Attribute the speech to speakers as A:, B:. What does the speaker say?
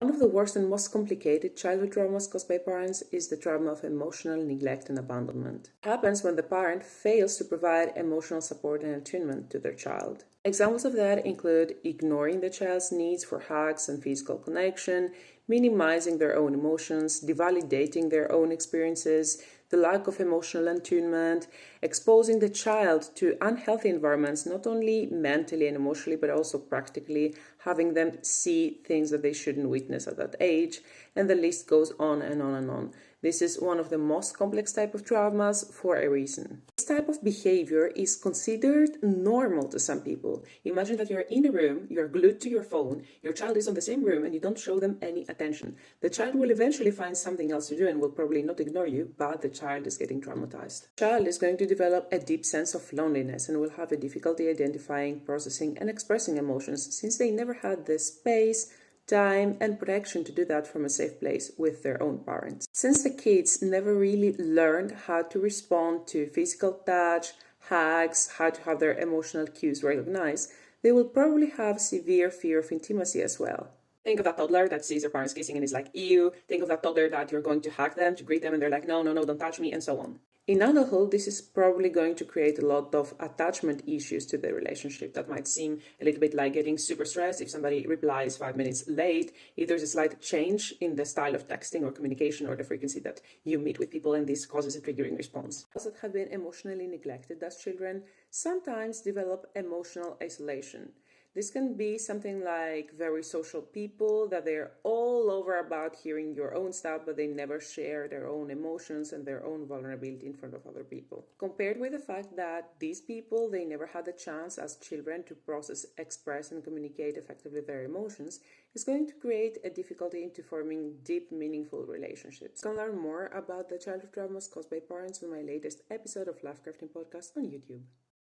A: One of the worst and most complicated childhood traumas caused by parents is the trauma of emotional neglect and abandonment. It happens when the parent fails to provide emotional support and attunement to their child. Examples of that include ignoring the child's needs for hugs and physical connection, minimizing their own emotions, devalidating their own experiences, the lack of emotional attunement, exposing the child to unhealthy environments, not only mentally and emotionally, but also practically, having them see things that they shouldn't witness at that age, and the list goes on and on and on. This is one of the most complex type of traumas for a reason. This type of behavior is considered normal to some people. Imagine that you're in a room, you're glued to your phone, your child is on the same room, and you don't show them any attention. The child will eventually find something else to do and will probably not ignore you, but the child is getting traumatized. The child is going to develop a deep sense of loneliness and will have a difficulty identifying, processing, and expressing emotions since they never had the space, time, and protection to do that from a safe place with their own parents. Since the kids never really learned how to respond to physical touch, hugs, how to have their emotional cues recognized, they will probably have severe fear of intimacy as well. Think of that toddler that sees their parents kissing and is like, ew. Think of that toddler that you're going to hug them, to greet them, and they're like, no, don't touch me, and so on. In adulthood, this is probably going to create a lot of attachment issues to the relationship that might seem a little bit like getting super stressed if somebody replies 5 minutes late, if there's a slight change in the style of texting or communication or the frequency that you meet with people, and this causes a triggering response. Those that have been emotionally neglected as children sometimes develop emotional isolation. This can be something like very social people that they're all over about hearing your own stuff, but they never share their own emotions and their own vulnerability in front of other people. Compared with the fact that these people, they never had the chance as children to process, express, and communicate effectively their emotions, is going to create a difficulty into forming deep, meaningful relationships. You can learn more about the childhood traumas caused by parents in my latest episode of LifeCrafting Podcast on YouTube.